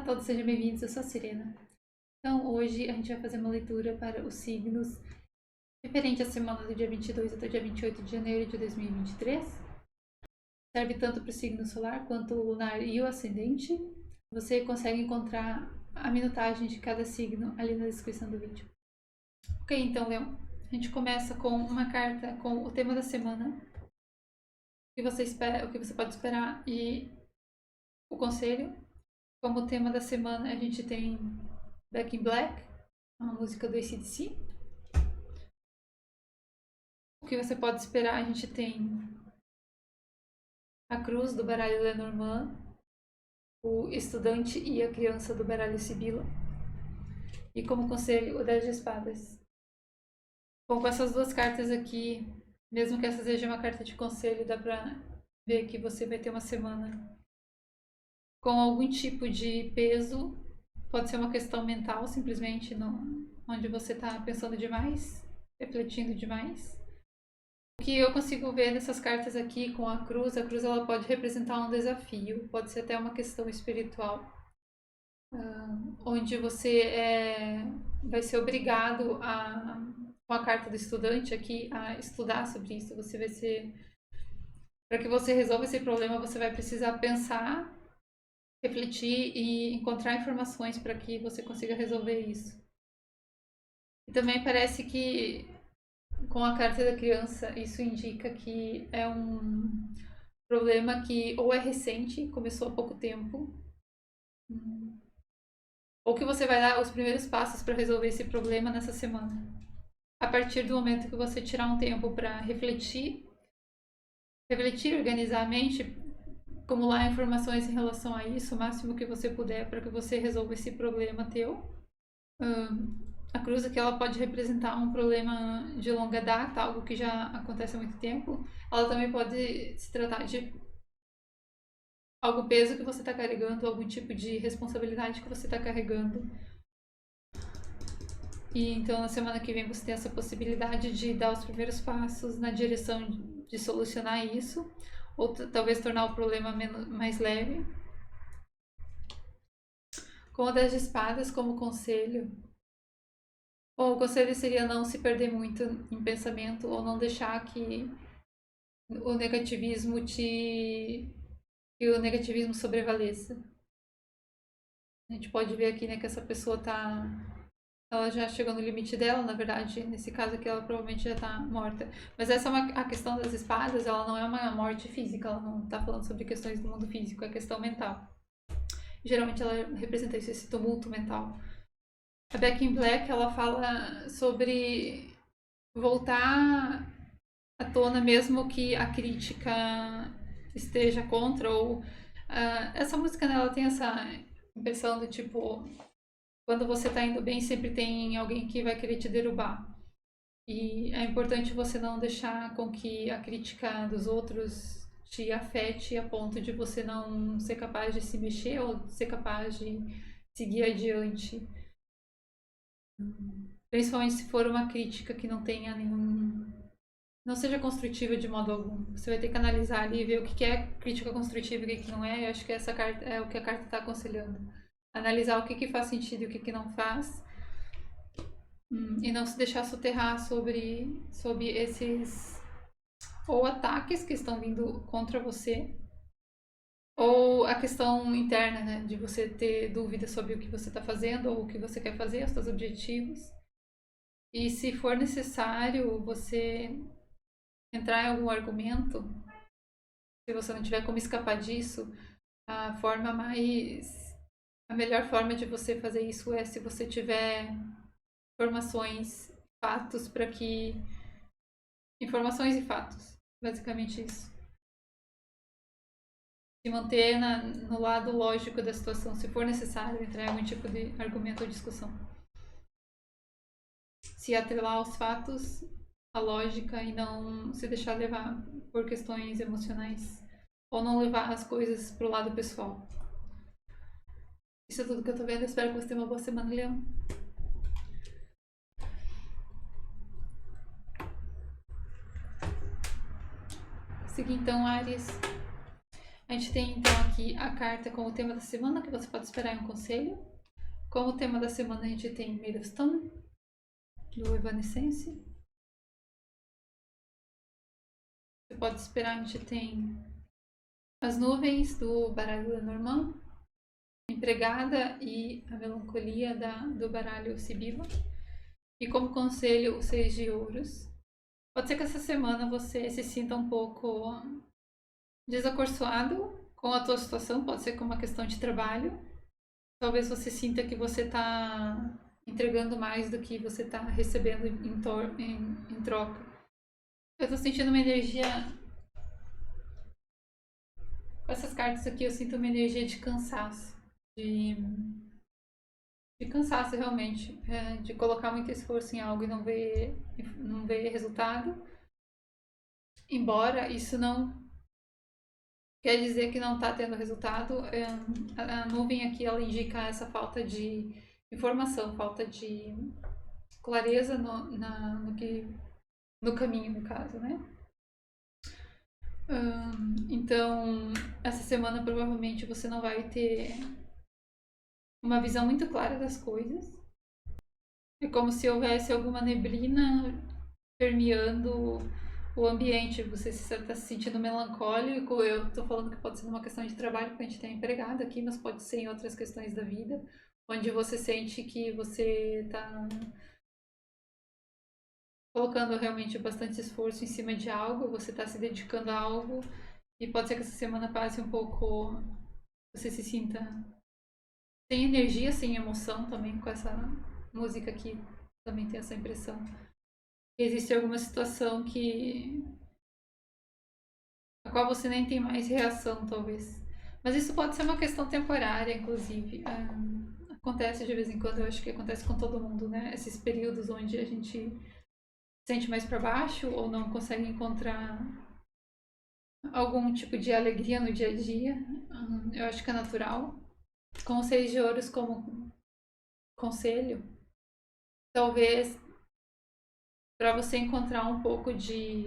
Olá a todos, sejam bem-vindos, eu sou a Serena. Então, hoje a gente vai fazer uma leitura para os signos referente à semana do dia 22 até o dia 28 de janeiro de 2023. Serve tanto para o signo solar quanto o lunar e o ascendente. Você consegue encontrar a minutagem de cada signo ali na descrição do vídeo. Ok, então, Leão, a gente começa com uma carta com o tema da semana, o que você espera, o que você pode esperar e o conselho. Como tema da semana, a gente tem Back in Black, uma música do AC/DC. O que você pode esperar, a gente tem a Cruz do baralho Lenormand, o Estudante e a Criança do baralho Sibila. E como conselho, o 10 de Espadas. Bom, com essas duas cartas aqui, mesmo que essa seja uma carta de conselho, dá pra ver que você vai ter uma semana com algum tipo de peso. Pode ser uma questão mental, simplesmente, onde você está pensando demais, refletindo demais. O que eu consigo ver nessas cartas aqui com a cruz ela pode representar um desafio, pode ser até uma questão espiritual, onde você vai ser obrigado com a carta do estudante aqui, a estudar sobre isso. Você vai ser, para que você resolva esse problema, você vai precisar pensar, refletir e encontrar informações para que você consiga resolver isso. E também parece que com a carta da criança, isso indica que é um problema que ou é recente, começou há pouco tempo, ou que você vai dar os primeiros passos para resolver esse problema nessa semana. A partir do momento que você tirar um tempo para refletir, organizar a mente, acumular informações em relação a isso, o máximo que você puder para que você resolva esse problema teu. A cruz aqui ela pode representar um problema de longa data, algo que já acontece há muito tempo. Ela também pode se tratar de algum peso que você está carregando, algum tipo de responsabilidade que você está carregando. E então na semana que vem você tem essa possibilidade de dar os primeiros passos na direção de solucionar isso, ou talvez tornar o problema mais leve. Com o 10 de espadas como conselho, o conselho seria não se perder muito em pensamento ou não deixar que o negativismo sobrevaleça. A gente pode ver aqui, né, que essa pessoa ela já chegou no limite dela, na verdade, nesse caso aqui ela provavelmente já tá morta. Mas essa é a questão das espadas, ela não é uma morte física, ela não tá falando sobre questões do mundo físico, é questão mental. Geralmente ela representa isso, esse tumulto mental. A Back in Black, ela fala sobre voltar à tona mesmo que a crítica esteja contra, ou essa música, né, ela tem essa impressão do tipo, quando você tá indo bem, sempre tem alguém que vai querer te derrubar. E é importante você não deixar com que a crítica dos outros te afete a ponto de você não ser capaz de se mexer ou ser capaz de seguir adiante. Principalmente se for uma crítica que não tenha não seja construtiva de modo algum. Você vai ter que analisar ali e ver o que é crítica construtiva e o que não é. Eu acho que essa carta é o que a carta está aconselhando. Analisar o que faz sentido e o que não faz. E não se deixar soterrar sobre esses ou ataques que estão vindo contra você, ou a questão interna, né, de você ter dúvidas sobre o que você está fazendo ou o que você quer fazer, os seus objetivos. E se for necessário você entrar em algum argumento, se você não tiver como escapar disso, a melhor forma de você fazer isso é se você tiver informações, fatos para que informações e fatos, basicamente isso. Se manter no lado lógico da situação, se for necessário entrar em algum tipo de argumento ou discussão. Se atrelar aos fatos, a lógica e não se deixar levar por questões emocionais ou não levar as coisas pro lado pessoal. Isso é tudo que eu tô vendo. Espero que você tenha uma boa semana, Leão. Seguir então, Ares. A gente tem então aqui a carta com o tema da semana, que você pode esperar em um conselho. Como tema da semana a gente tem Maid of Stone, do Evanescence. Você pode esperar, a gente tem as nuvens do baralho Lenormand, empregada e a melancolia do baralho Sibila. E como conselho, o 6 de ouros. Pode ser que essa semana você se sinta um pouco desacorçoado com a tua situação, pode ser com uma questão de trabalho. Talvez você sinta que você está entregando mais do que você está recebendo em troca. Eu estou sentindo uma energia. Com essas cartas aqui, eu sinto uma energia de cansaço. De cansaço, realmente. De colocar muito esforço em algo e não ver resultado. Embora isso não quer dizer que não está tendo resultado. A nuvem aqui, ela indica essa falta de informação, falta de clareza no caminho, no caso, né? Então, essa semana provavelmente você não vai ter uma visão muito clara das coisas. É como se houvesse alguma neblina permeando o ambiente. Você está se sentindo melancólico. Eu estou falando que pode ser uma questão de trabalho, porque a gente tem empregado aqui, mas pode ser em outras questões da vida, onde você sente que você está colocando realmente bastante esforço em cima de algo, você está se dedicando a algo, e pode ser que essa semana passe um pouco, você se sinta sem energia, sem emoção também com essa música aqui, também tem essa impressão. Existe alguma situação a qual você nem tem mais reação, talvez. Mas isso pode ser uma questão temporária, inclusive. Acontece de vez em quando, eu acho que acontece com todo mundo, né? Esses períodos onde a gente se sente mais para baixo ou não consegue encontrar algum tipo de alegria no dia a dia. Eu acho que é natural. Com o 6 de ouros como conselho, talvez para você encontrar um pouco de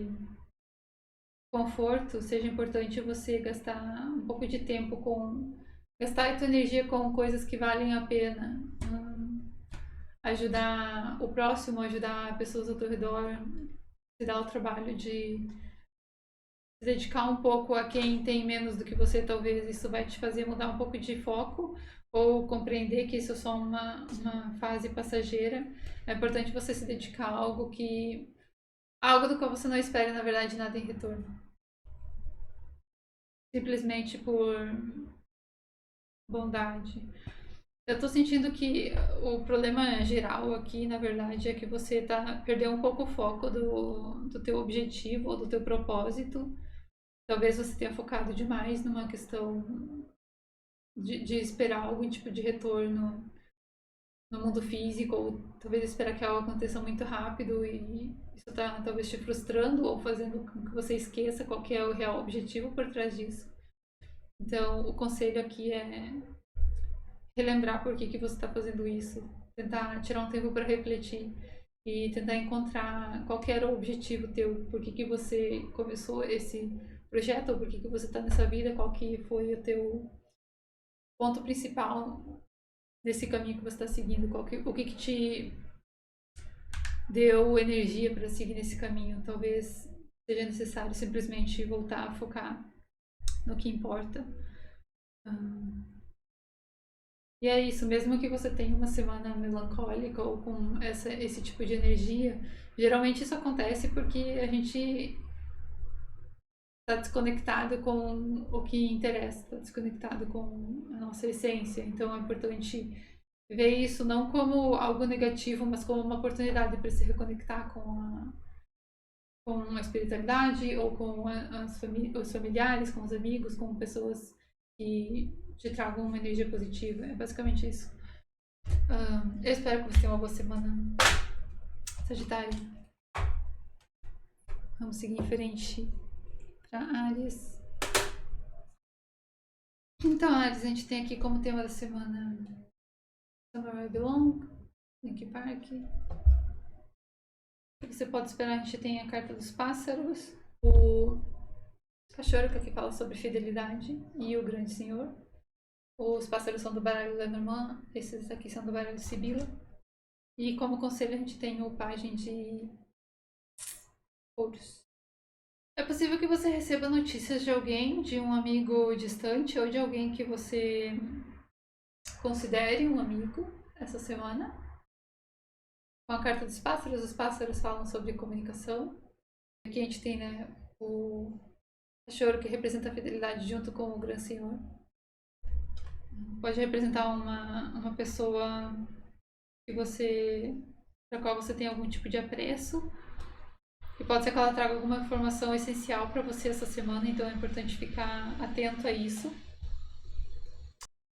conforto, seja importante você gastar um pouco de tempo gastar a tua energia com coisas que valem a pena. Ajudar o próximo, ajudar pessoas ao teu redor, se dar o trabalho de se dedicar um pouco a quem tem menos do que você, talvez isso vai te fazer mudar um pouco de foco ou compreender que isso é só uma fase passageira. É importante você se dedicar a algo do qual você não espera, na verdade, nada em retorno. Simplesmente por bondade. Eu tô sentindo que o problema geral aqui, na verdade, é que você perdeu um pouco o foco do teu objetivo ou do teu propósito. Talvez você tenha focado demais numa questão de esperar algum tipo de retorno no mundo físico, ou talvez esperar que algo aconteça muito rápido e isso está talvez te frustrando ou fazendo com que você esqueça qual que é o real objetivo por trás disso. Então, o conselho aqui é relembrar por que você está fazendo isso, tentar tirar um tempo para refletir e tentar encontrar qual que era o objetivo teu, por que você começou esse projeto, ou por que você está nessa vida, qual que foi o teu ponto principal desse caminho que você está seguindo, o que te deu energia para seguir nesse caminho. Talvez seja necessário simplesmente voltar a focar no que importa. E é isso, mesmo que você tenha uma semana melancólica ou com esse tipo de energia, geralmente isso acontece porque a gente está desconectado com o que interessa, está desconectado com a nossa essência. Então é importante ver isso não como algo negativo, mas como uma oportunidade para se reconectar com a espiritualidade ou com os familiares, com os amigos, com pessoas que te tragam uma energia positiva. É basicamente isso. Eu espero que você tenha uma boa semana, Sagitário. Vamos seguir em frente para Áries. Então, Áries, a gente tem aqui como tema da semana Somewhere I Belong, Linkin Park. Você pode esperar, a gente tem a carta dos pássaros, o Cachorro, que aqui fala sobre fidelidade, e o Grande Senhor. Os pássaros são do baralho Lenormand, esses aqui são do baralho Sibila. E como conselho a gente tem o Pajem de Ouros. É possível que você receba notícias de alguém, de um amigo distante ou de alguém que você considere um amigo essa semana. Com a carta dos pássaros, os pássaros falam sobre comunicação. Aqui a gente tem, né, o cachorro que representa a fidelidade junto com o Grande Senhor. Pode representar uma pessoa que você, para qual você tem algum tipo de apreço. E pode ser que ela traga alguma informação essencial para você essa semana, então é importante ficar atento a isso.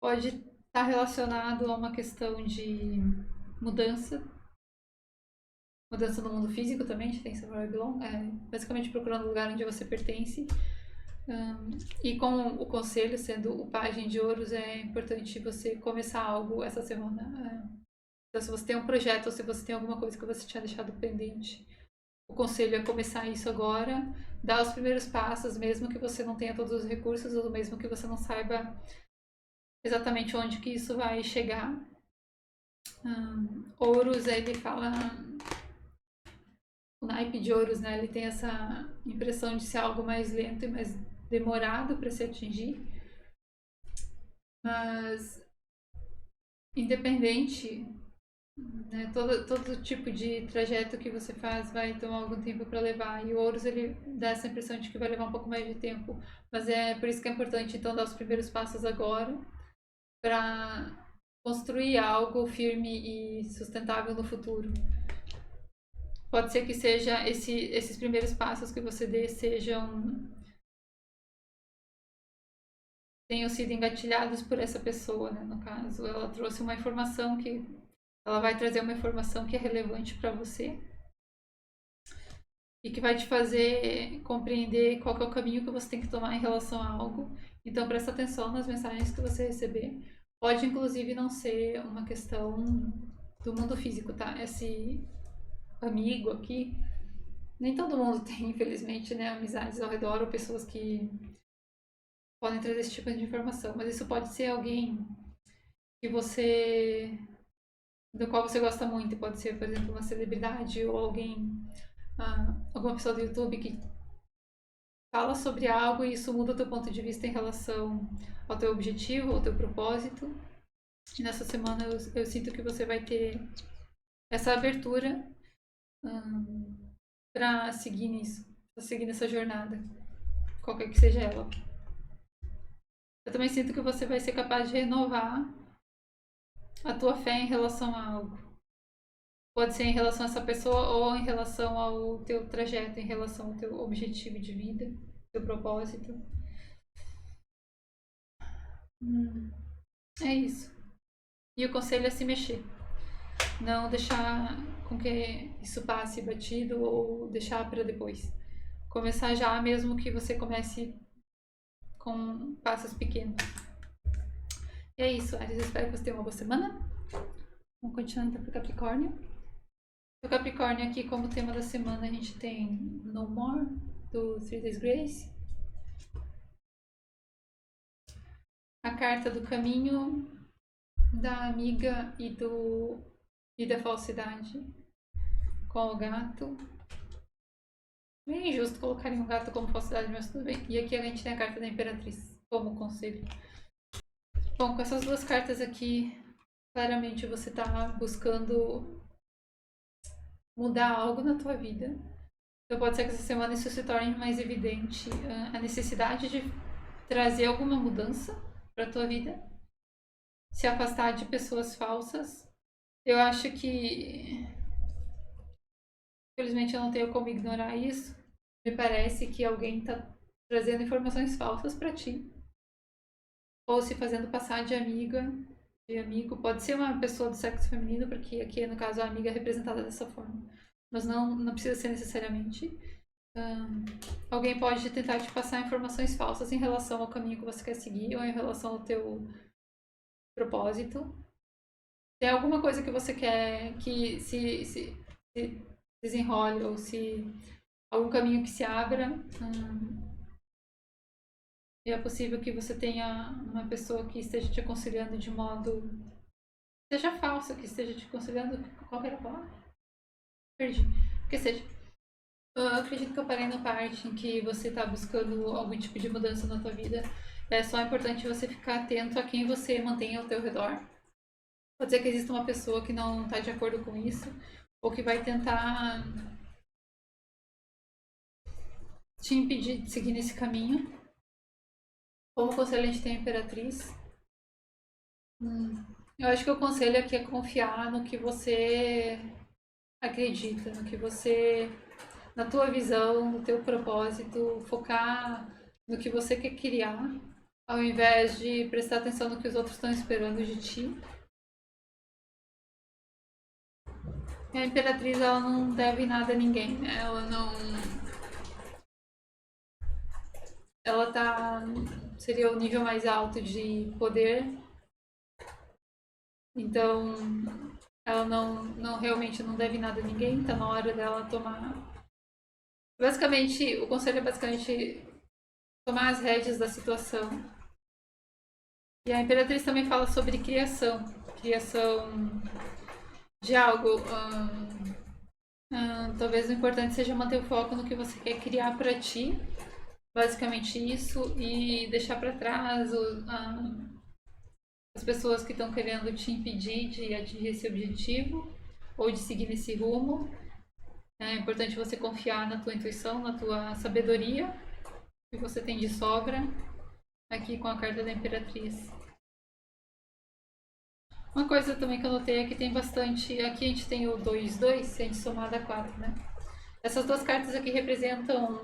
Pode estar relacionado a uma questão de mudança. Mudança no mundo físico também, a gente tem Samurai Belong, basicamente procurando o lugar onde você pertence. E com o conselho, sendo o Pajem de Ouros, é importante você começar algo essa semana. Então, se você tem um projeto ou se você tem alguma coisa que você tinha deixado pendente, o conselho é começar isso agora, dar os primeiros passos, mesmo que você não tenha todos os recursos ou mesmo que você não saiba exatamente onde que isso vai chegar. Ouros, ele fala... O naipe de Ouros, né, ele tem essa impressão de ser algo mais lento e mais demorado para se atingir. Mas, independente, né, todo tipo de trajeto que você faz vai tomar algum tempo para levar. E o Ouros, ele dá essa impressão de que vai levar um pouco mais de tempo. Mas é por isso que é importante, então, dar os primeiros passos agora para construir algo firme e sustentável no futuro. Pode ser que seja esses primeiros passos que você dê tenham sido engatilhados por essa pessoa, né? No caso, ela trouxe uma informação que ela vai trazer uma informação que é relevante para você e que vai te fazer compreender qual que é o caminho que você tem que tomar em relação a algo. Então, presta atenção nas mensagens que você receber. Pode, inclusive, não ser uma questão do mundo físico, tá? Esse amigo aqui, nem todo mundo tem, infelizmente, né, amizades ao redor ou pessoas que podem trazer esse tipo de informação, mas isso pode ser alguém que você, do qual você gosta muito, pode ser, por exemplo, uma celebridade ou alguém, alguma pessoa do YouTube que fala sobre algo e isso muda o teu ponto de vista em relação ao teu objetivo, ao teu propósito. E nessa semana eu sinto que você vai ter essa abertura para seguir nisso, para seguir nessa jornada, qualquer que seja ela. Eu também sinto que você vai ser capaz de renovar a tua fé em relação a algo. Pode ser em relação a essa pessoa ou em relação ao teu trajeto, em relação ao teu objetivo de vida, teu propósito. É isso. E o conselho é se mexer. Não deixar com que isso passe batido ou deixar para depois. Começar já, mesmo que você comece com passos pequenos. E é isso, Ares. Espero que você tenha uma boa semana. Vamos continuar então para o Capricórnio. O Capricórnio aqui, como tema da semana, a gente tem No More, do Three Days Grace. A carta do caminho, da amiga e da falsidade, com o gato. Bem injusto colocarem um gato como falsidade, mas tudo bem. E aqui a gente tem a carta da Imperatriz, como conselho. Bom, com essas duas cartas aqui, claramente você está buscando mudar algo na tua vida. Então pode ser que essa semana isso se torne mais evidente, a necessidade de trazer alguma mudança para a tua vida. Se afastar de pessoas falsas. Eu acho que, infelizmente, eu não tenho como ignorar isso. Me parece que alguém está trazendo informações falsas para ti. Ou se fazendo passar de amiga, de amigo. Pode ser uma pessoa do sexo feminino, porque aqui, no caso, a amiga é representada dessa forma. Mas não precisa ser necessariamente. Alguém pode tentar te passar informações falsas em relação ao caminho que você quer seguir ou em relação ao teu propósito. Tem alguma coisa que você quer que se desenrole ou se algum caminho que se abra, E é possível que você tenha uma pessoa que esteja te aconselhando de modo... seja falso, que esteja te aconselhando... Qual que era a palavra? Perdi. Que seja. Eu acredito que eu parei na parte em que você está buscando algum tipo de mudança na tua vida. É só importante você ficar atento a quem você mantém ao teu redor. Pode ser que exista uma pessoa que não está de acordo com isso, ou que vai tentar te impedir de seguir nesse caminho. Como conselho a gente tem a Imperatriz. Eu acho que o conselho aqui é confiar no que você acredita, no que você, na tua visão, no teu propósito, focar no que você quer criar, ao invés de prestar atenção no que os outros estão esperando de ti. E a Imperatriz, ela não deve nada a ninguém, né? Ela não... Ela tá... seria o nível mais alto de poder. Então, ela não realmente não deve nada a ninguém, tá na hora dela tomar... Basicamente, o conselho é basicamente tomar as rédeas da situação. E a Imperatriz também fala sobre criação. Criação de algo. Talvez o importante seja manter o foco no que você quer criar para ti. Basicamente isso. E deixar para trás as pessoas que estão querendo te impedir de atingir esse objetivo ou de seguir nesse rumo. É importante você confiar na tua intuição, na tua sabedoria que você tem de sobra, aqui com a carta da Imperatriz. Uma coisa também que eu notei é que tem bastante... Aqui a gente tem o 2-2, se a gente somar dá 4, né? Essas duas cartas aqui representam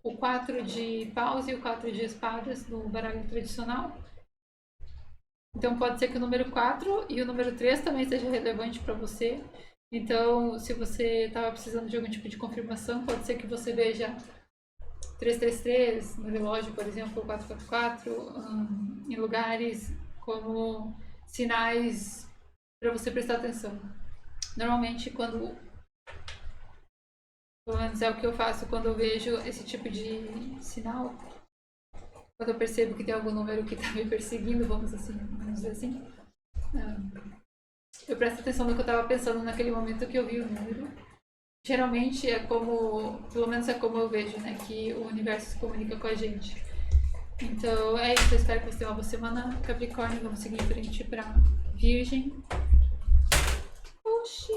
o 4 de paus e o 4 de espadas no baralho tradicional. Então pode ser que o número 4 e o número 3 também seja relevante para você. Então, se você estava precisando de algum tipo de confirmação, pode ser que você veja 333 no relógio, por exemplo, ou 444, em lugares como sinais para você prestar atenção. Normalmente, quando... Pelo menos é o que eu faço quando eu vejo esse tipo de sinal. Quando eu percebo que tem algum número que está me perseguindo, vamos dizer assim. Eu presto atenção no que eu estava pensando naquele momento que eu vi o número. Geralmente é como, pelo menos é como eu vejo, né, que o universo se comunica com a gente. Então é isso, eu espero que você tenha uma boa semana, Capricórnio. Vamos seguir em frente para Virgem. Oxi!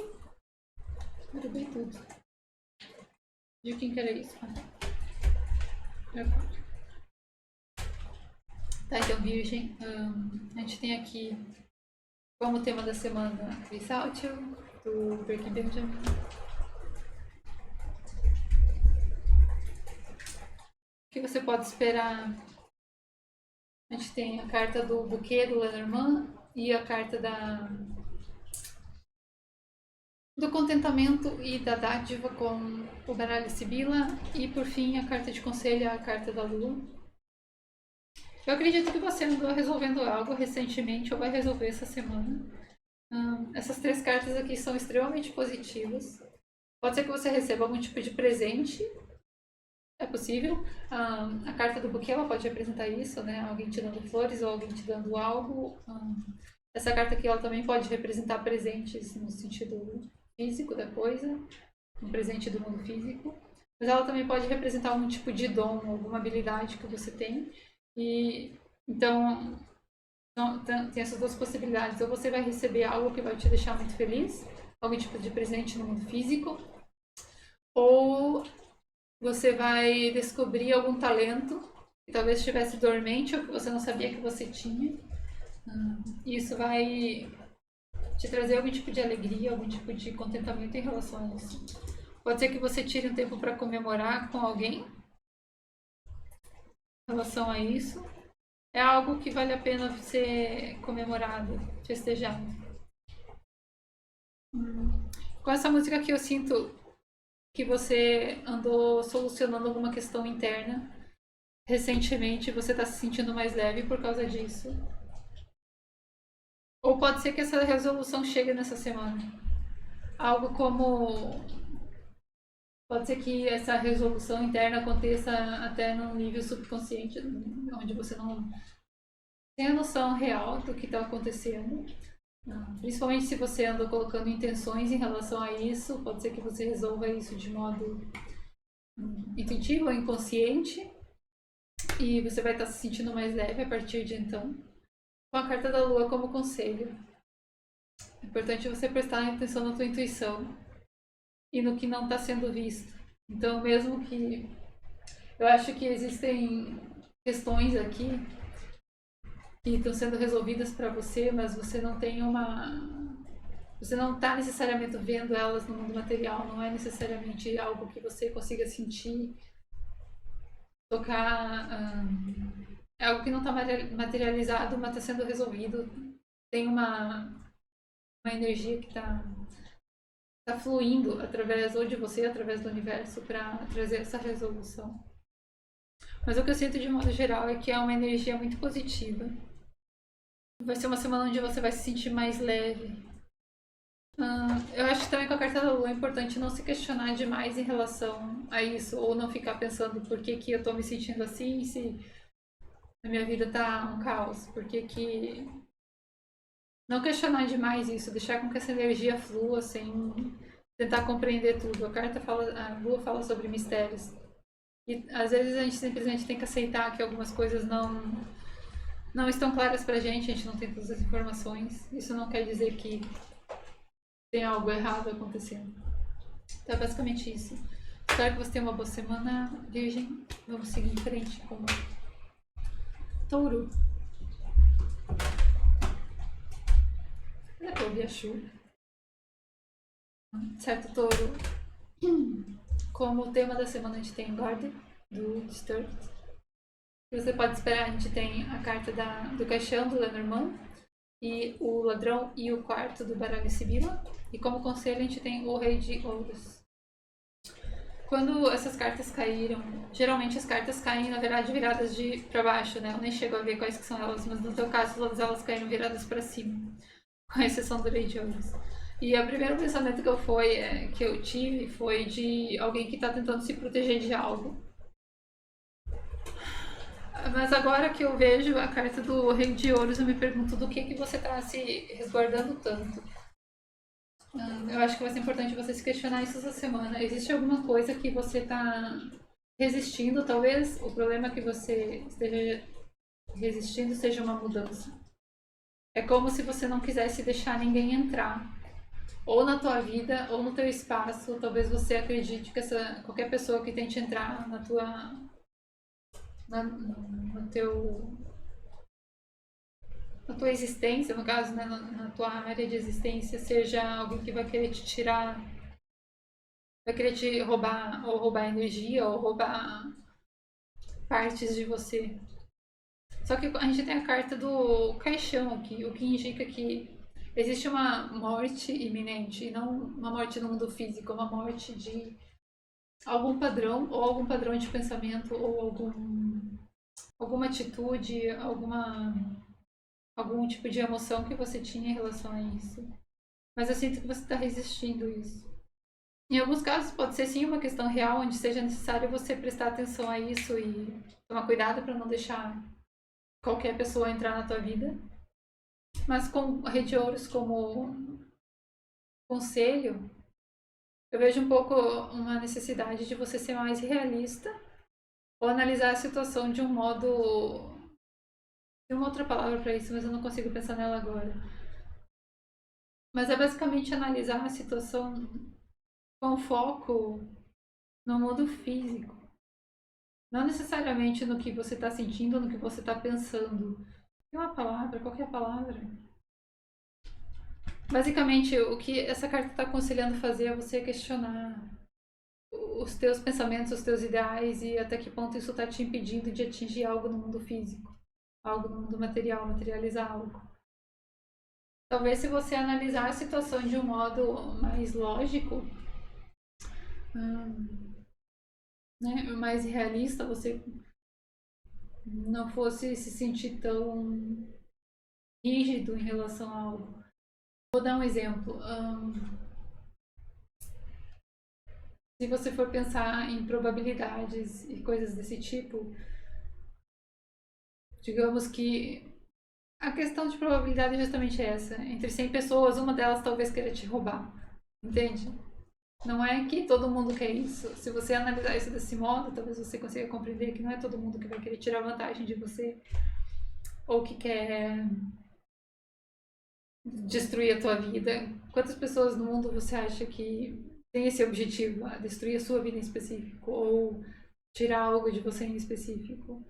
Derrubei tudo. De quem que era isso? Tá, então Virgem, a gente tem aqui como tema da semana Without You, do Breaking Benjamin. O que você pode esperar? A gente tem a carta do buquê do Lenormand e a carta do contentamento e da dádiva com o baralho Sibila. E por fim a carta de conselho, a carta da lua. Eu acredito que você andou resolvendo algo recentemente ou vai resolver essa semana. Essas três cartas aqui são extremamente positivas. Pode ser que você receba algum tipo de presente. É possível. A carta do buquê, ela pode representar isso, né? Alguém te dando flores ou alguém te dando algo. Essa carta aqui, ela também pode representar presentes no sentido físico da coisa. Um presente do mundo físico. Mas ela também pode representar algum tipo de dom, alguma habilidade que você tem. E então tem essas duas possibilidades. Ou você vai receber algo que vai te deixar muito feliz, algum tipo de presente no mundo físico, ou você vai descobrir algum talento que talvez estivesse dormente ou que você não sabia que você tinha. E isso vai te trazer algum tipo de alegria, algum tipo de contentamento em relação a isso. Pode ser que você tire um tempo para comemorar com alguém em relação a isso. É algo que vale a pena ser comemorado, festejado. Com essa música aqui eu sinto que você andou solucionando alguma questão interna recentemente, você está se sentindo mais leve por causa disso. Ou pode ser que essa resolução chegue nessa semana. Algo como Pode ser que essa resolução interna aconteça até no nível subconsciente, onde você não tem a noção real do que está acontecendo. Principalmente se você anda colocando intenções em relação a isso, pode ser que você resolva isso de modo intuitivo ou inconsciente, e você vai estar se sentindo mais leve a partir de então. Com a carta da Lua como conselho, é importante você prestar atenção na tua intuição e no que não está sendo visto. Então, mesmo que eu acho que existem questões aqui que estão sendo resolvidas para você, mas você não tem você não está necessariamente vendo elas no mundo material, não é necessariamente algo que você consiga sentir, tocar. É algo que não está materializado, mas está sendo resolvido. Tem uma energia que está fluindo através ou de você, através do universo, para trazer essa resolução. Mas o que eu sinto de modo geral é que é uma energia muito positiva. Vai ser uma semana onde você vai se sentir mais leve. Eu acho que também com a carta da Lua é importante não se questionar demais em relação a isso, ou não ficar pensando por que eu tô me sentindo assim, se a minha vida tá um caos, que não questionar demais isso, deixar com que essa energia flua sem tentar compreender tudo. A Lua fala sobre mistérios. E às vezes a gente simplesmente tem que aceitar que algumas coisas não estão claras pra gente, a gente não tem todas as informações. Isso não quer dizer que tem algo errado acontecendo. Então é basicamente isso. Espero que você tenha uma boa semana, Virgem. Vamos seguir em frente com Touro. Olha pra ouvir a chuva. Certo, Touro. Como tema da semana a gente tem Guardian, do Disturbed. Você pode esperar, a gente tem a carta do Caixão, do Lenormand, e o Ladrão e o Quarto, do Baralho Sibila. E como conselho a gente tem o Rei de Ouros. Quando essas cartas caíram, geralmente as cartas caem, na verdade, viradas para baixo, né? Eu nem chego a ver quais que são elas, mas no teu caso todas elas caíram viradas para cima, com exceção do Rei de Ouros. E o primeiro pensamento que eu tive foi de alguém que está tentando se proteger de algo. Mas agora que eu vejo a carta do Rei de Ouros, eu me pergunto do que você está se resguardando tanto. Eu acho que vai ser importante você se questionar isso essa semana. Existe alguma coisa que você está resistindo? Talvez o problema que você esteja resistindo seja uma mudança. É como se você não quisesse deixar ninguém entrar. Ou na tua vida, ou no teu espaço. Talvez você acredite que qualquer pessoa que tente entrar na tua existência, no caso, né, na tua área de existência, seja alguém que vai querer te tirar, vai querer te roubar, ou roubar energia, ou roubar partes de você. Só que a gente tem a carta do caixão aqui, o que indica que existe uma morte iminente, e não uma morte no mundo físico, uma morte de algum padrão, ou algum padrão de pensamento, ou alguma atitude, algum tipo de emoção que você tinha em relação a isso. Mas eu sinto que você está resistindo a isso. Em alguns casos pode ser sim uma questão real, onde seja necessário você prestar atenção a isso e tomar cuidado para não deixar qualquer pessoa entrar na tua vida. Mas com a Rede Ouros como conselho, eu vejo um pouco uma necessidade de você ser mais realista ou analisar a situação de um modo. Tem uma outra palavra para isso, mas eu não consigo pensar nela agora. Mas é basicamente analisar a situação com foco no mundo físico. Não necessariamente no que você está sentindo, no que você está pensando. Tem uma palavra, qual que é a palavra? Basicamente, o que essa carta está aconselhando fazer é você questionar os teus pensamentos, os teus ideais e até que ponto isso está te impedindo de atingir algo no mundo físico, algo no mundo material, materializar algo. Talvez se você analisar a situação de um modo mais lógico, né, mais realista, você não fosse se sentir tão rígido em relação a algo. Vou dar um exemplo. se você for pensar em probabilidades e coisas desse tipo, digamos que a questão de probabilidade é justamente essa. Entre 100 pessoas, uma delas talvez queira te roubar. Entende? Não é que todo mundo quer isso. Se você analisar isso desse modo, talvez você consiga compreender que não é todo mundo que vai querer tirar vantagem de você ou que quer destruir a tua vida. Quantas pessoas no mundo você acha que tem esse objetivo, destruir a sua vida em específico ou tirar algo de você em específico?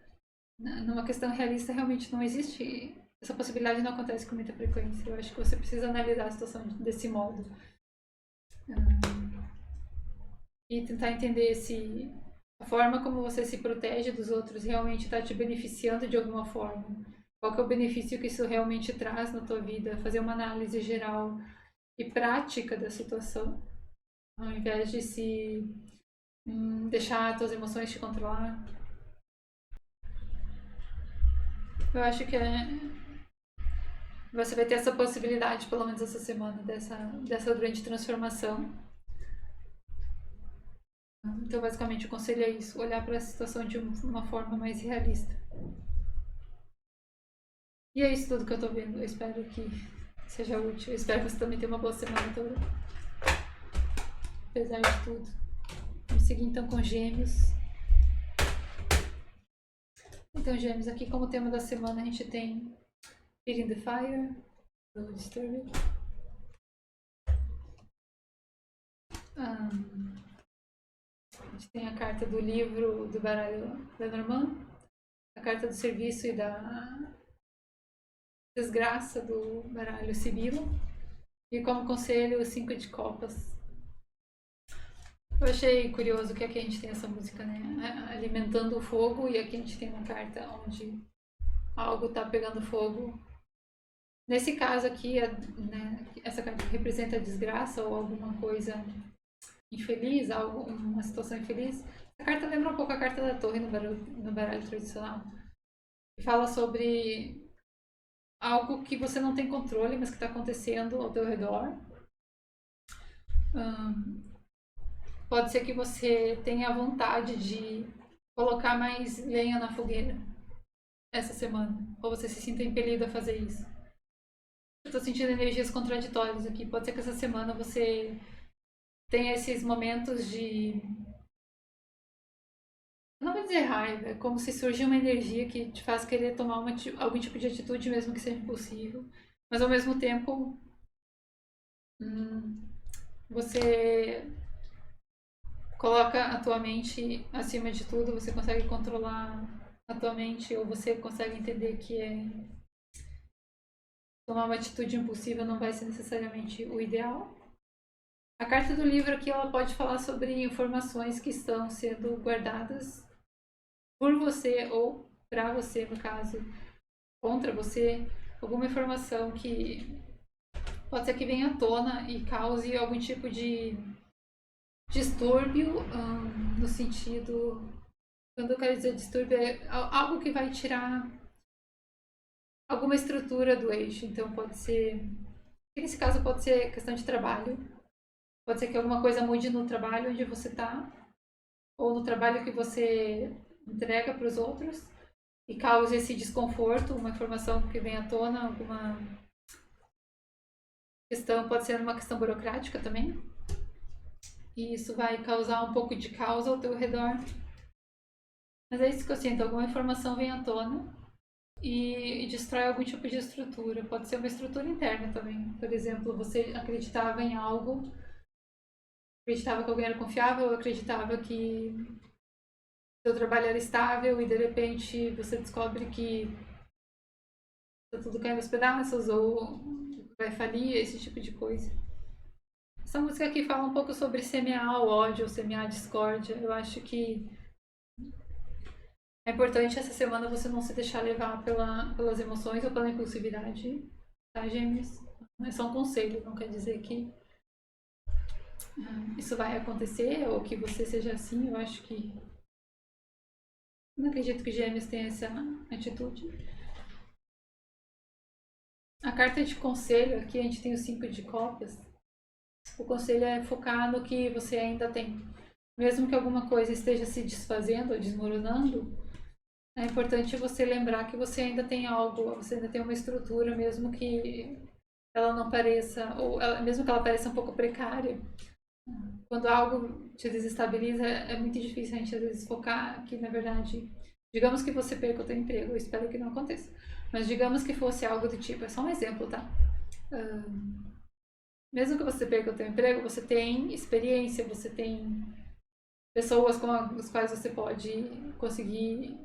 Numa questão realista, realmente não existe. Essa possibilidade não acontece com muita frequência. Eu acho que você precisa analisar a situação desse modo. E tentar entender se a forma como você se protege dos outros realmente está te beneficiando de alguma forma. Qual que é o benefício que isso realmente traz na tua vida? Fazer uma análise geral e prática da situação, ao invés de se deixar as tuas emoções te controlar. Eu acho que você vai ter essa possibilidade, pelo menos essa semana, dessa grande transformação. Então, basicamente, o conselho é isso: olhar para a situação de uma forma mais realista. E é isso tudo que eu tô vendo. Eu espero que seja útil. Eu espero que você também tenha uma boa semana toda. Apesar de tudo. Vamos seguir então com Gêmeos. Então, Gêmeos, aqui como tema da semana a gente tem Feeding the Fire, do Disturbed. A gente tem a carta do livro do baralho Lenormand, a carta do serviço e da desgraça do baralho Sibila, e como conselho, o 5 de copas. Eu achei curioso que aqui a gente tem essa música, né? Alimentando o fogo, e aqui a gente tem uma carta onde algo está pegando fogo. Nesse caso aqui, né, essa carta representa a desgraça ou alguma coisa infeliz, uma situação infeliz. A carta lembra um pouco a carta da torre no baralho tradicional. E fala sobre algo que você não tem controle, mas que está acontecendo ao teu redor. Pode ser que você tenha vontade de colocar mais lenha na fogueira essa semana, ou você se sinta impelido a fazer isso. Eu tô sentindo energias contraditórias aqui. Pode ser que essa semana você tenha esses momentos de, não vou dizer raiva, é como se surge uma energia que te faz querer tomar algum tipo de atitude, mesmo que seja impossível. Mas ao mesmo tempo, você coloca a tua mente acima de tudo, você consegue controlar a tua mente, ou você consegue entender que tomar uma atitude impulsiva não vai ser necessariamente o ideal. A carta do livro aqui ela pode falar sobre informações que estão sendo guardadas por você ou para você, no caso, contra você, alguma informação que pode ser que venha à tona e cause algum tipo de distúrbio, no sentido, quando eu quero dizer distúrbio, é algo que vai tirar alguma estrutura do eixo. Então pode ser, nesse caso pode ser questão de trabalho, pode ser que alguma coisa mude no trabalho onde você está, ou no trabalho que você entrega para os outros e cause esse desconforto, uma informação que vem à tona, alguma questão, pode ser uma questão burocrática também. E isso vai causar um pouco de caos ao teu redor. Mas é isso que eu sinto, alguma informação vem à tona e destrói algum tipo de estrutura. Pode ser uma estrutura interna também. Por exemplo, você acreditava em algo, acreditava que alguém era confiável, acreditava que seu trabalho era estável e de repente você descobre que tá tudo caindo aos pedaços ou vai falir, esse tipo de coisa. Essa música aqui fala um pouco sobre semear o ódio ou semear a discórdia. Eu acho que é importante essa semana você não se deixar levar pelas emoções ou pela impulsividade, tá, Gêmeos? É só um conselho, não quer dizer que isso vai acontecer ou que você seja assim. Eu acho que não acredito que Gêmeos tenha essa atitude. A carta de conselho, aqui a gente tem o 5 de copas. O conselho é focar no que você ainda tem. mesmo que alguma coisa esteja se desfazendo ou desmoronando, é importante você lembrar que você ainda tem algo, você ainda tem uma estrutura, mesmo que ela não pareça, ou mesmo que ela pareça um pouco precária. Quando algo te desestabiliza, é muito difícil a gente às vezes focar que, na verdade, digamos que você perca o teu emprego, eu espero que não aconteça, mas digamos que fosse algo do tipo, é só um exemplo, tá? Mesmo que você perca o teu emprego, você tem experiência, você tem pessoas com as quais você pode conseguir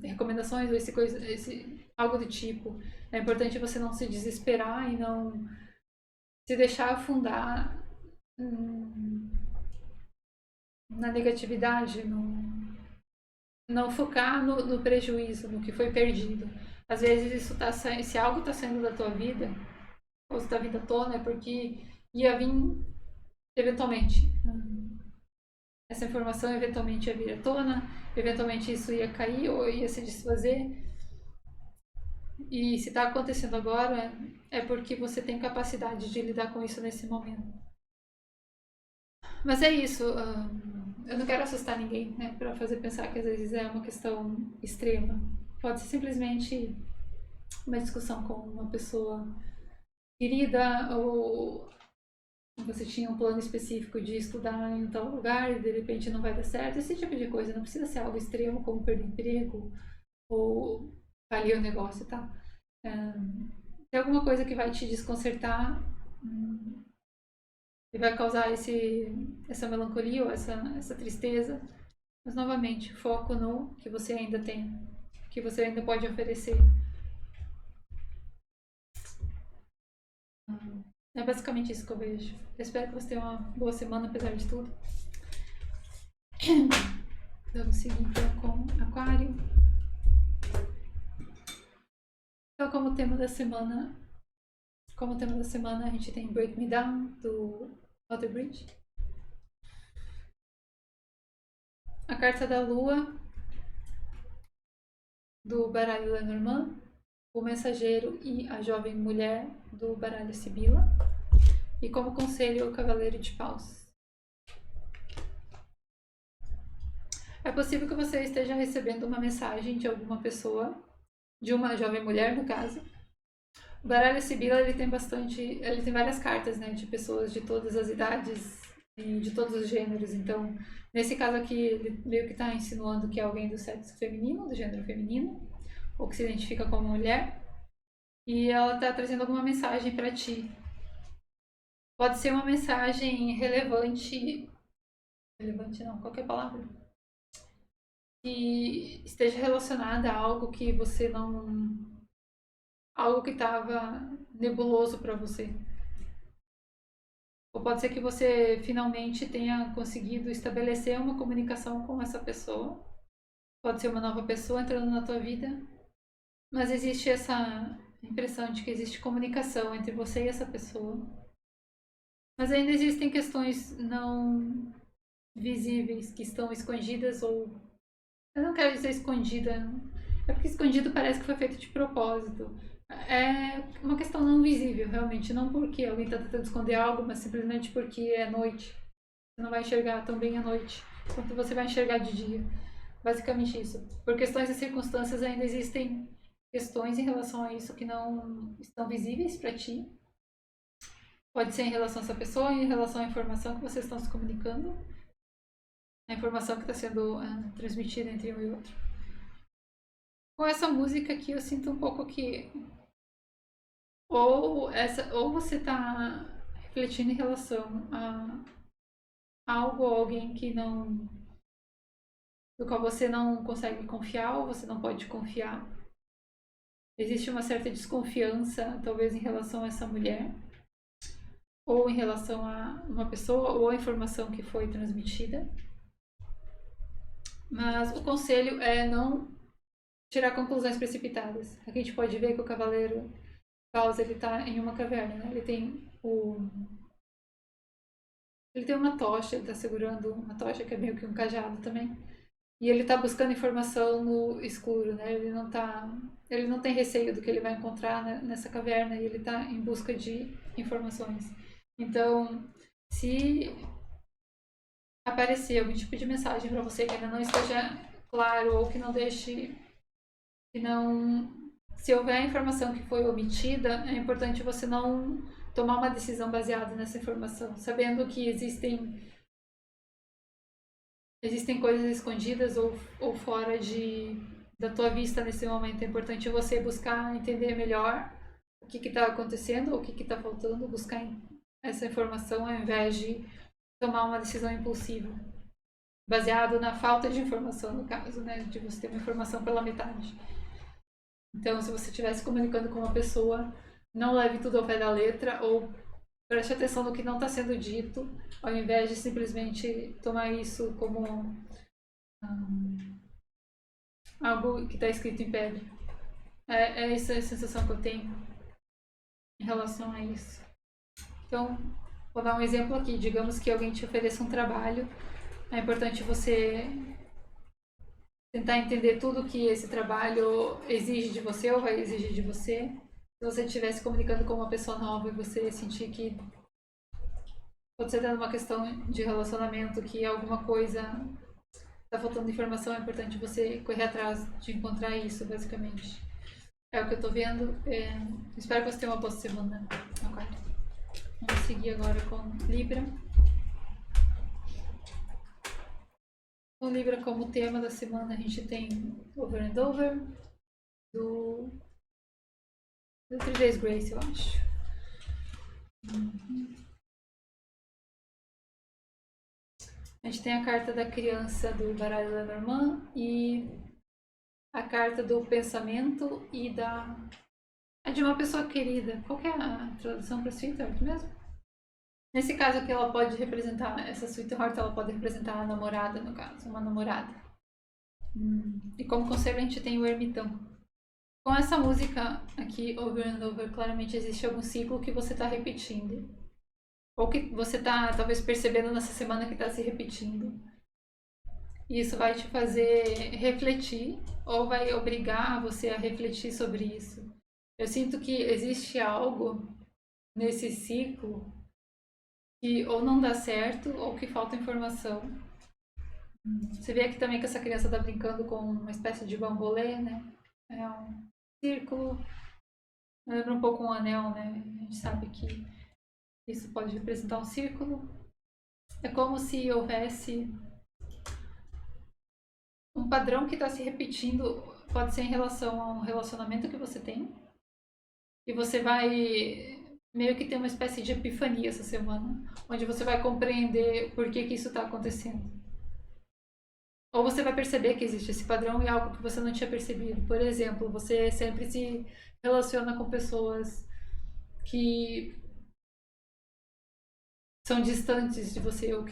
recomendações ou algo do tipo. É importante você não se desesperar e não se deixar afundar na negatividade, não focar no prejuízo, no que foi perdido. Às vezes isso se algo está saindo da tua vida, ou está vindo à tona, é porque ia vir eventualmente. Essa informação eventualmente ia vir à tona, eventualmente isso ia cair ou ia se desfazer. E se está acontecendo agora, é porque você tem capacidade de lidar com isso nesse momento. Mas é isso. Eu não quero assustar ninguém, né? Para fazer pensar que às vezes é uma questão extrema. Pode ser simplesmente uma discussão com uma pessoa querida ou você tinha um plano específico de estudar em tal lugar e de repente não vai dar certo. Esse tipo de coisa. Não precisa ser algo extremo como perder emprego ou falir o negócio, tá? Tem alguma coisa que vai te desconcertar e vai causar essa melancolia ou essa tristeza. Mas, novamente, foco no que você ainda tem, que você ainda pode oferecer. É basicamente isso que eu vejo. Eu espero que você tenha uma boa semana, apesar de tudo. Vamos seguir então com Aquário. Então, como tema da semana, a gente tem Break Me Down, do Walter Bridge. A carta da Lua, do baralho Lenormand. O Mensageiro e a Jovem Mulher, do baralho Sibila. E como conselho, o Cavaleiro de Paus. É possível que você esteja recebendo uma mensagem de alguma pessoa, de uma jovem mulher, no caso. O baralho Sibila, ele tem várias cartas, né, de pessoas de todas as idades e de todos os gêneros. Então, nesse caso aqui, ele meio que está insinuando que é alguém do sexo feminino, do gênero feminino, ou que se identifica como mulher. E ela está trazendo alguma mensagem para ti. Pode ser uma mensagem relevante. Relevante não, qualquer palavra. Que esteja relacionada a algo que você não. Algo que estava nebuloso para você. Ou pode ser que você finalmente tenha conseguido estabelecer uma comunicação com essa pessoa. Pode ser uma nova pessoa entrando na tua vida. Mas existe essa impressão de que existe comunicação entre você e essa pessoa. Mas ainda existem questões não visíveis que estão escondidas ou. Eu não quero dizer escondida. É porque escondido parece que foi feito de propósito. É uma questão não visível, realmente. Não porque alguém está tentando esconder algo, mas simplesmente porque é noite. Você não vai enxergar tão bem à noite quanto você vai enxergar de dia. Basicamente isso. Por questões e circunstâncias ainda existem questões em relação a isso que não estão visíveis para ti. Pode ser em relação a essa pessoa, em relação à informação que vocês estão se comunicando, a informação que está sendo transmitida entre um e outro. Com essa música aqui eu sinto um pouco que ou você está refletindo em relação a algo ou alguém que não do qual você não consegue confiar ou você não pode confiar. Existe uma certa desconfiança, talvez em relação a essa mulher, ou em relação a uma pessoa ou a informação que foi transmitida. Mas o conselho é não tirar conclusões precipitadas. Aqui a gente pode ver que o Cavaleiro Paus, ele tá em uma caverna, né? Ele tem uma tocha, ele tá segurando uma tocha que é meio que um cajado também. E ele tá buscando informação no escuro, né? Ele não tem receio do que ele vai encontrar nessa caverna e ele tá em busca de informações. Então, se aparecer algum tipo de mensagem para você que ainda não esteja claro ou que não deixe, que não, se houver informação que foi omitida, é importante você não tomar uma decisão baseada nessa informação, sabendo que existem coisas escondidas ou fora da tua vista nesse momento. É importante você buscar entender melhor o que está acontecendo, o que está faltando, buscar essa informação ao invés de tomar uma decisão impulsiva, baseado na falta de informação, no caso, né? De você ter uma informação pela metade. Então, se você estiver se comunicando com uma pessoa, não leve tudo ao pé da letra ou preste atenção no que não está sendo dito, ao invés de simplesmente tomar isso como algo que está escrito em pedra. É essa a sensação que eu tenho em relação a isso. Então, vou dar um exemplo aqui. Digamos que alguém te ofereça um trabalho. É importante você tentar entender tudo que esse trabalho exige de você ou vai exigir de você. Se você estiver se comunicando com uma pessoa nova e você sentir que pode ser dando uma questão de relacionamento, que alguma coisa está faltando informação, é importante você correr atrás de encontrar isso, basicamente. É o que eu tô vendo. Espero que você tenha uma boa semana. Okay. Vamos seguir agora com Libra. Com Libra como tema da semana, a gente tem Over and Over, do 3 Days Grace, eu acho. A gente tem a carta da criança do baralho Lenormand e a carta do pensamento e da... É de uma pessoa querida. Qual que é a tradução para Sweetheart mesmo? Nesse caso aqui, ela pode representar, essa Sweetheart, ela pode representar a namorada, no caso, uma namorada. E como conselho, a gente tem o ermitão. Com essa música aqui, Over and Over, claramente existe algum ciclo que você está repetindo. Ou que você está, talvez, percebendo nessa semana que está se repetindo. E isso vai te fazer refletir, ou vai obrigar você a refletir sobre isso. Eu sinto que existe algo nesse ciclo que ou não dá certo ou que falta informação. Você vê aqui também que essa criança está brincando com uma espécie de bambolê, né? É um círculo. Lembra um pouco um anel, né? A gente sabe que isso pode representar um círculo. É como se houvesse um padrão que está se repetindo. Pode ser em relação a um relacionamento que você tem. E você vai meio que ter uma espécie de epifania essa semana, onde você vai compreender por que isso está acontecendo. Ou você vai perceber que existe esse padrão e algo que você não tinha percebido. Por exemplo, você sempre se relaciona com pessoas que são distantes de você, ou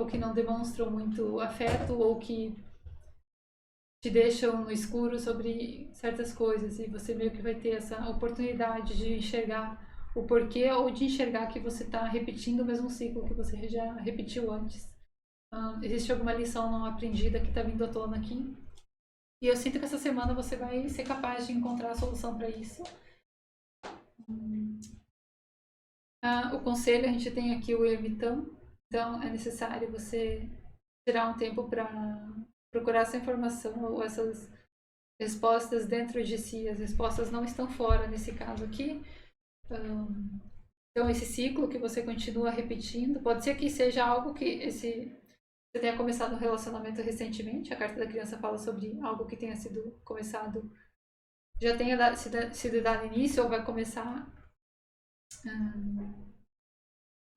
que não demonstram muito afeto, ou que te deixam no escuro sobre certas coisas, e você meio que vai ter essa oportunidade de enxergar o porquê ou de enxergar que você está repetindo o mesmo ciclo que você já repetiu antes. Existe alguma lição não aprendida que está vindo à tona aqui. E eu sinto que essa semana você vai ser capaz de encontrar a solução para isso. O conselho, a gente tem aqui o ermitão. Então é necessário você tirar um tempo para procurar essa informação ou essas respostas dentro de si. As respostas não estão fora nesse caso aqui. Então esse ciclo que você continua repetindo, pode ser que seja algo que você tenha começado um relacionamento recentemente. A carta da criança fala sobre algo que tenha sido começado, já tenha sido dado início ou vai começar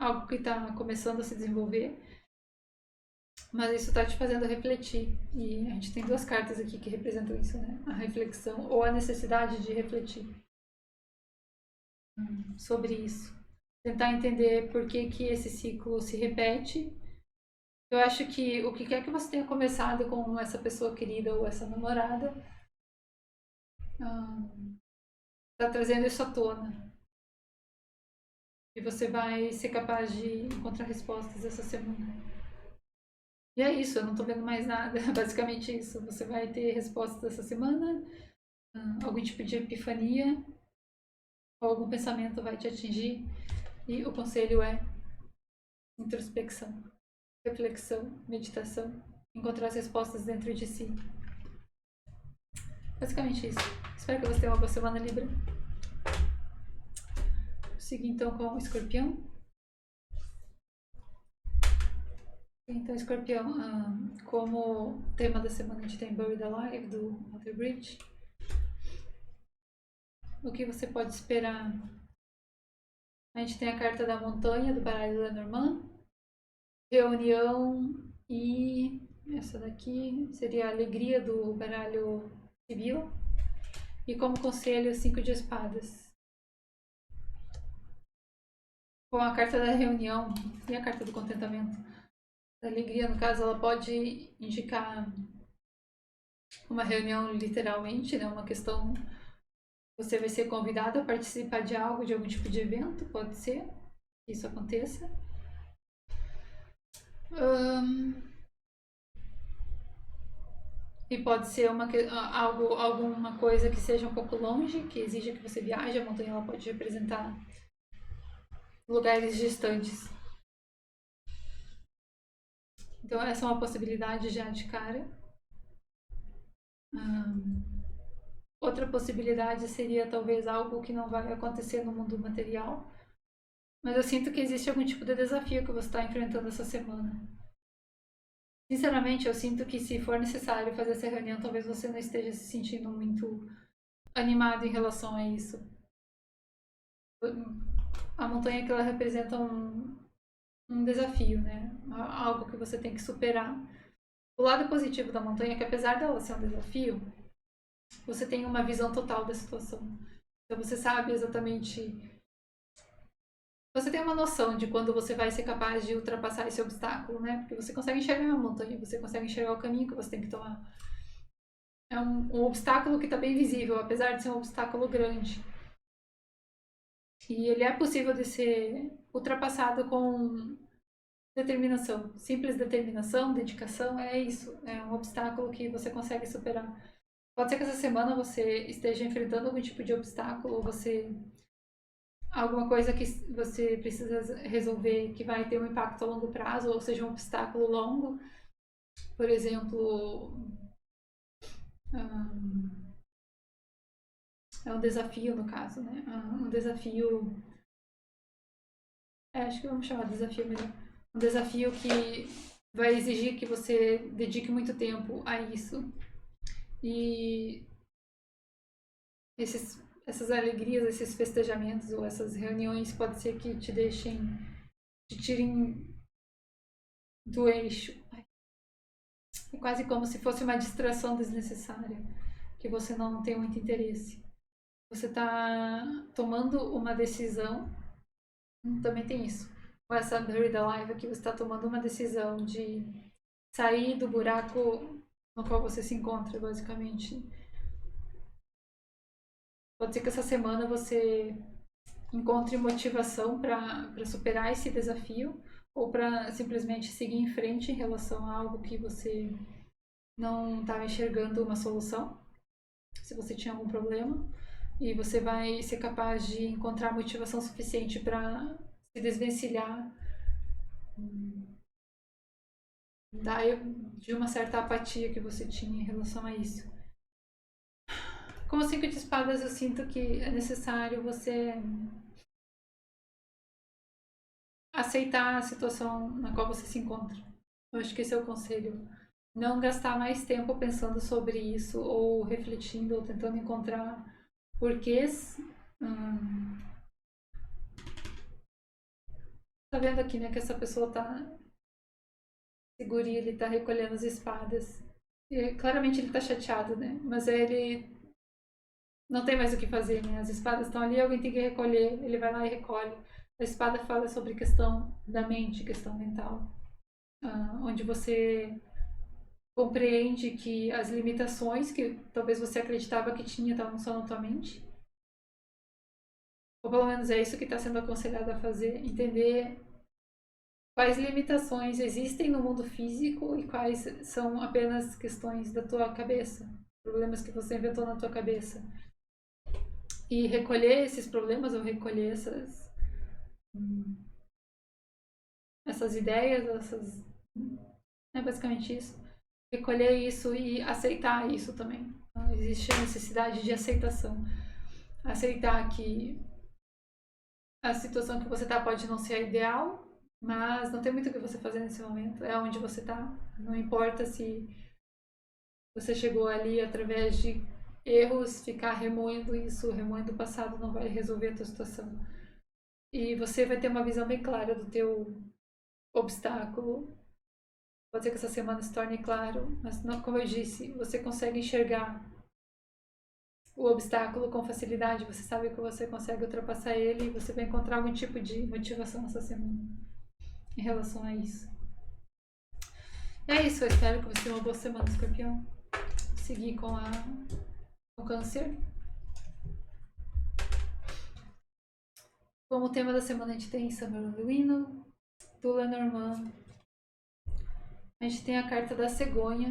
algo que está começando a se desenvolver. Mas isso está te fazendo refletir. E a gente tem duas cartas aqui que representam isso, né? A reflexão ou a necessidade de refletir sobre isso. Tentar entender por que esse ciclo se repete. Eu acho que o que quer que você tenha começado com essa pessoa querida ou essa namorada está trazendo isso à tona. E você vai ser capaz de encontrar respostas essa semana. E é isso, eu não tô vendo mais nada. Basicamente isso. Você vai ter respostas essa semana, algum tipo de epifania, ou algum pensamento vai te atingir. E o conselho é introspecção. reflexão, meditação, encontrar as respostas dentro de si. Basicamente isso. Espero que você tenha uma boa semana, Libra. Vou seguir então com o Escorpião. Então, Escorpião, como tema da semana a gente tem Buried Alive, do Walter Bridge. O que você pode esperar? A gente tem a carta da montanha, do baralho Lenormand. Reunião e essa daqui seria a alegria do baralho Sibyl. E como conselho, 5 de espadas. Com a carta da reunião e a carta do contentamento. A alegria, no caso, ela pode indicar uma reunião literalmente, né? Uma questão, você vai ser convidado a participar de algo, de algum tipo de evento, pode ser que isso aconteça. E pode ser alguma coisa que seja um pouco longe, que exija que você viaje. A montanha ela pode representar lugares distantes. Então essa é uma possibilidade já de cara. Outra possibilidade seria talvez algo que não vai acontecer no mundo material. Mas eu sinto que existe algum tipo de desafio que você está enfrentando essa semana. Sinceramente, eu sinto que se for necessário fazer essa reunião, talvez você não esteja se sentindo muito animado em relação a isso. A montanha que ela representa um desafio, né? Algo que você tem que superar. O lado positivo da montanha é que apesar dela ser um desafio, você tem uma visão total da situação. Então você sabe exatamente... Você tem uma noção de quando você vai ser capaz de ultrapassar esse obstáculo, né? Porque você consegue enxergar a montanha, você consegue enxergar o caminho que você tem que tomar. É um obstáculo que está bem visível, apesar de ser um obstáculo grande. E ele é possível de ser ultrapassado com determinação. Simples determinação, dedicação, é isso. É um obstáculo que você consegue superar. Pode ser que essa semana você esteja enfrentando algum tipo de obstáculo, ou alguma coisa que você precisa resolver que vai ter um impacto a longo prazo, ou seja, um obstáculo longo. Por exemplo, é um desafio no caso, né? Um desafio... acho que vamos chamar de desafio melhor. Um desafio que vai exigir que você dedique muito tempo a isso. E essas alegrias, esses festejamentos ou essas reuniões pode ser que te tirem do eixo. É quase como se fosse uma distração desnecessária, que você não tem muito interesse. Você está tomando uma decisão, também tem isso. Com essa Buried Alive aqui, você está tomando uma decisão de sair do buraco no qual você se encontra, basicamente. Pode ser que essa semana você encontre motivação para superar esse desafio ou para simplesmente seguir em frente em relação a algo que você não estava enxergando uma solução, se você tinha algum problema, e você vai ser capaz de encontrar motivação suficiente para se desvencilhar de uma certa apatia que você tinha em relação a isso. Com o 5 de espadas, eu sinto que é necessário você aceitar a situação na qual você se encontra. Eu acho que esse é o conselho. Não gastar mais tempo pensando sobre isso, ou refletindo, ou tentando encontrar porquês. Tá vendo aqui, né, que essa pessoa tá... Esse guri, ele tá recolhendo as espadas. E, claramente ele tá chateado, né? Mas ele não tem mais o que fazer, né? As espadas estão ali, alguém tem que recolher, ele vai lá e recolhe. A espada fala sobre questão da mente, questão mental. Onde você compreende que as limitações que talvez você acreditava que tinha estavam só na tua mente. Ou pelo menos é isso que está sendo aconselhado a fazer. Entender quais limitações existem no mundo físico e quais são apenas questões da tua cabeça. Problemas que você inventou na tua cabeça. E recolher esses problemas ou recolher essas ideias, essas É basicamente isso. Recolher isso e aceitar isso também. Então, existe a necessidade de aceitação. Aceitar que a situação que você tá pode não ser a ideal, mas não tem muito o que você fazer nesse momento. É onde você tá. Não importa se você chegou ali através de erros, ficar remoendo isso, remoendo o passado, não vai resolver a tua situação. E você vai ter uma visão bem clara do teu obstáculo. Pode ser que essa semana se torne claro, mas não, como eu disse, você consegue enxergar o obstáculo com facilidade, você sabe que você consegue ultrapassar ele e você vai encontrar algum tipo de motivação essa semana em relação a isso. E é isso, eu espero que você tenha uma boa semana, escorpião. Seguir com o câncer. Como tema da semana a gente tem Summer Luino, do Lenormand. A gente tem a carta da cegonha.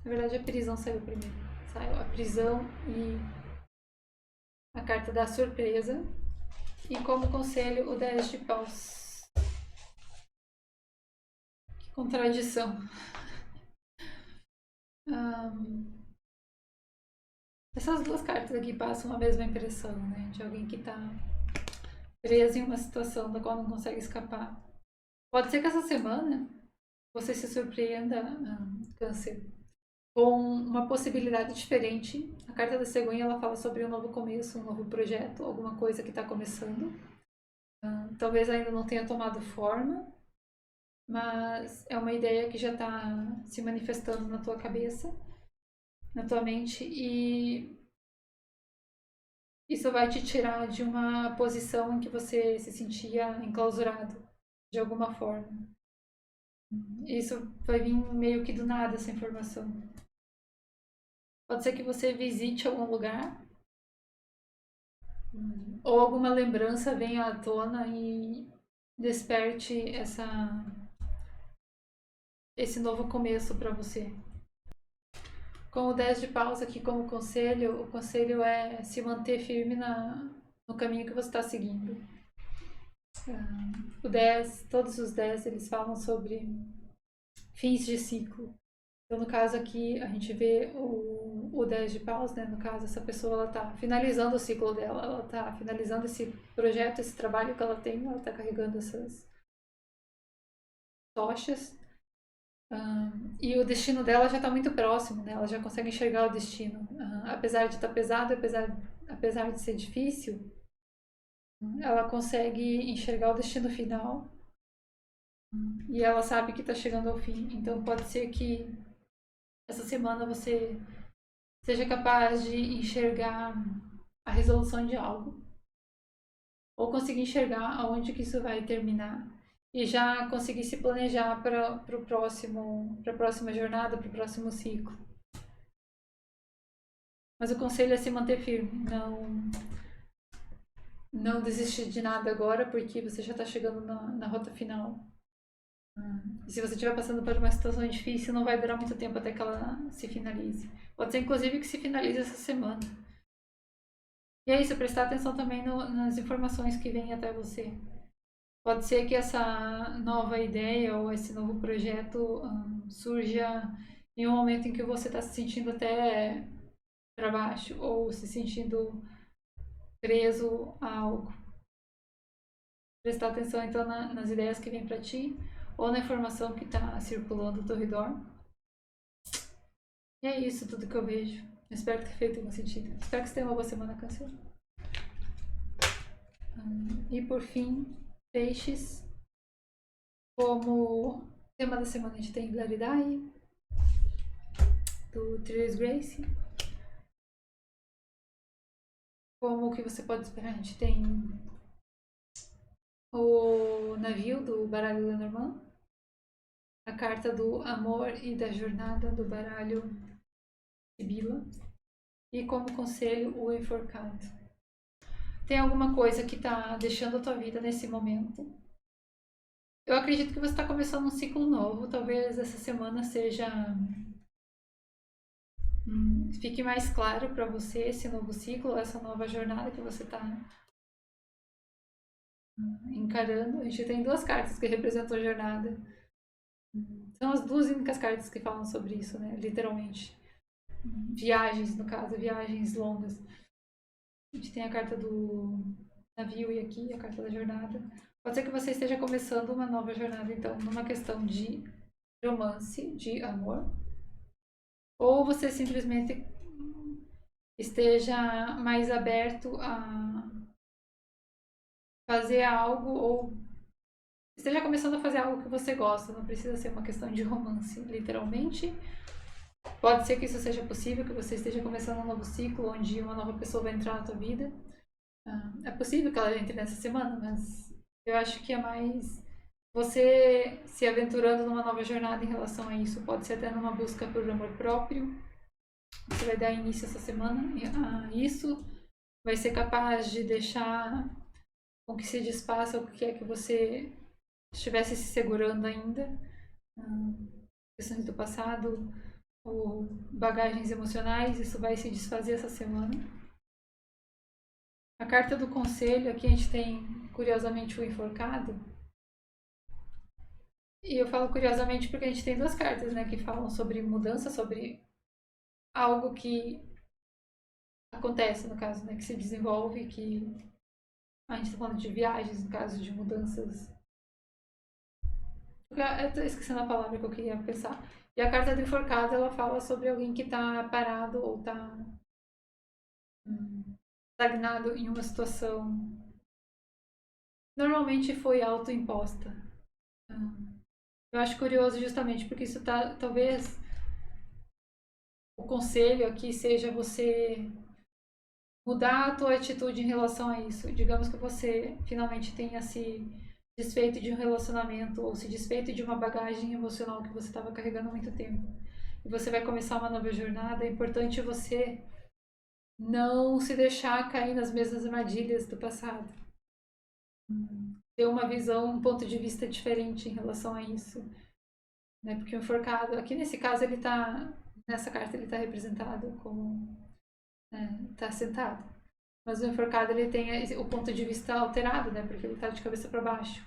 Na verdade a prisão saiu primeiro. Saiu a prisão e a carta da surpresa. E como conselho, o 10 de paus. Que contradição. Essas duas cartas aqui passam a mesma impressão, né? De alguém que tá preso em uma situação da qual não consegue escapar. Pode ser que essa semana você se surpreenda, Câncer, com uma possibilidade diferente. A carta da cegonha ela fala sobre um novo começo, um novo projeto, alguma coisa que está começando. Talvez ainda não tenha tomado forma, mas é uma ideia que já está se manifestando na tua cabeça, na tua mente, e isso vai te tirar de uma posição em que você se sentia enclausurado, de alguma forma. Isso vai vir meio que do nada, essa informação. Pode ser que você visite algum lugar ou alguma lembrança venha à tona e desperte esse novo começo para você. Com o 10 de paus aqui como conselho, o conselho é se manter firme no caminho que você está seguindo. O 10, todos os 10, eles falam sobre fins de ciclo. Então, no caso aqui, a gente vê o 10 de paus, né? No caso, essa pessoa, ela tá finalizando o ciclo dela, ela tá finalizando esse projeto, esse trabalho que ela tem, ela tá carregando essas tochas. E o destino dela já tá muito próximo, né? Ela já consegue enxergar o destino. Apesar de estar pesado, apesar de ser difícil, ela consegue enxergar o destino final. E ela sabe que tá chegando ao fim. Então, pode ser que essa semana você seja capaz de enxergar a resolução de algo ou conseguir enxergar aonde que isso vai terminar e já conseguir se planejar para a próxima jornada, para o próximo ciclo. Mas o conselho é se manter firme, não desistir de nada agora porque você já está chegando na rota final. E se você estiver passando por uma situação difícil, não vai durar muito tempo até que ela se finalize. Pode ser inclusive que se finalize essa semana. E é isso, prestar atenção também nas informações que vêm até você. Pode ser que essa nova ideia ou esse novo projeto surja em um momento em que você está se sentindo até para baixo ou se sentindo preso a algo. Prestar atenção então nas ideias que vêm para ti ou na informação que está circulando ao teu redor. E é isso tudo que eu vejo. Eu espero que tenha feito algum sentido. Espero que você tenha uma boa semana, Câncer. E por fim, peixes. Como tema da semana a gente tem Glaridai, do Therese Grace. Como que você pode esperar? A gente tem o navio do baralho Lenormand, a carta do amor e da jornada do baralho Sibila e como conselho o enforcado. Tem alguma coisa que está deixando a tua vida nesse momento? Eu acredito que você está começando um ciclo novo. Talvez essa semana seja fique mais claro para você esse novo ciclo, essa nova jornada que você está encarando. A gente tem duas cartas que representam a jornada. São as duas únicas cartas que falam sobre isso, né? Literalmente. Viagens, no caso, viagens longas. A gente tem a carta do navio e aqui a carta da jornada. Pode ser que você esteja começando uma nova jornada, então, numa questão de romance, de amor. Ou você simplesmente esteja mais aberto a fazer algo ou esteja começando a fazer algo que você gosta. Não precisa ser uma questão de romance, literalmente. Pode ser que isso seja possível, que você esteja começando um novo ciclo onde uma nova pessoa vai entrar na tua vida. É possível que ela entre nessa semana, mas eu acho que é mais você se aventurando numa nova jornada em relação a isso. Pode ser até numa busca por amor próprio. Você vai dar início essa semana a isso. Vai ser capaz de deixar com que se desfaça o que é que você estivesse se segurando ainda. Questões do passado ou bagagens emocionais, isso vai se desfazer essa semana. A carta do conselho, aqui a gente tem, curiosamente, o enforcado. E eu falo curiosamente porque a gente tem duas cartas, né, que falam sobre mudança, sobre algo que acontece, no caso, né, que se desenvolve, que a gente está falando de viagens, no caso de mudanças. Eu tô esquecendo a palavra que eu queria pensar. E a carta do enforcado, ela fala sobre alguém que está parado ou está estagnado em uma situação. Normalmente foi autoimposta. Eu acho curioso justamente porque isso tá, talvez o conselho aqui seja você mudar a tua atitude em relação a isso. Digamos que você finalmente tenha se desfeito de um relacionamento ou se desfeito de uma bagagem emocional que você estava carregando há muito tempo. E você vai começar uma nova jornada, é importante você não se deixar cair nas mesmas armadilhas do passado. Ter uma visão, um ponto de vista diferente em relação a isso. Né? Porque o enforcado, aqui nesse caso, ele tá. Nessa carta, ele tá representado como. Tá sentado. Mas o enforcado, ele tem o ponto de vista alterado, né? Porque ele tá de cabeça para baixo.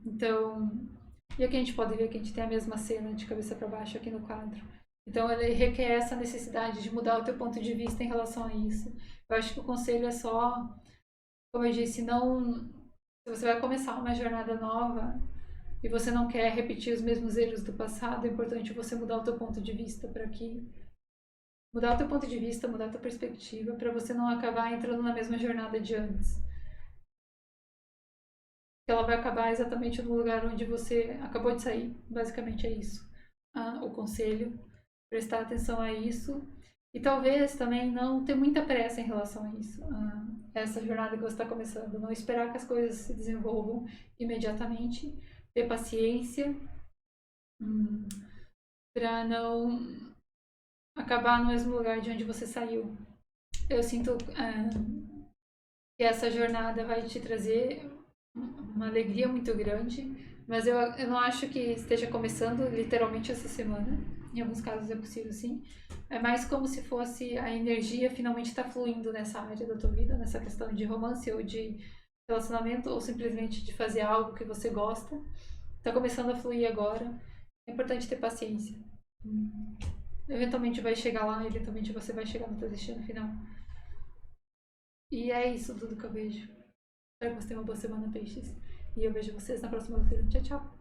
Então. E aqui a gente pode ver que a gente tem a mesma cena de cabeça para baixo aqui no quadro. Então ele requer essa necessidade de mudar o teu ponto de vista em relação a isso. Eu acho que o conselho é só, como eu disse, não. Se você vai começar uma jornada nova e você não quer repetir os mesmos erros do passado, é importante você mudar o teu ponto de vista para que mudar o teu ponto de vista, mudar a tua perspectiva para você não acabar entrando na mesma jornada de antes. Ela vai acabar exatamente no lugar onde você acabou de sair. Basicamente é isso. O conselho, prestar atenção a isso e talvez também não ter muita pressa em relação a isso. Essa jornada que você está começando, não esperar que as coisas se desenvolvam imediatamente, ter paciência para não acabar no mesmo lugar de onde você saiu. Eu sinto que essa jornada vai te trazer uma alegria muito grande, mas eu não acho que esteja começando literalmente essa semana. Em alguns casos é possível sim. É mais como se fosse a energia finalmente está fluindo nessa área da tua vida, nessa questão de romance ou de relacionamento, ou simplesmente de fazer algo que você gosta. Está começando a fluir agora. É importante ter paciência. Eventualmente vai chegar lá, eventualmente você vai chegar no teu destino final. E é isso tudo que eu vejo. Espero que você tenha uma boa semana, peixes. E eu vejo vocês na próxima leitura. Tchau, tchau.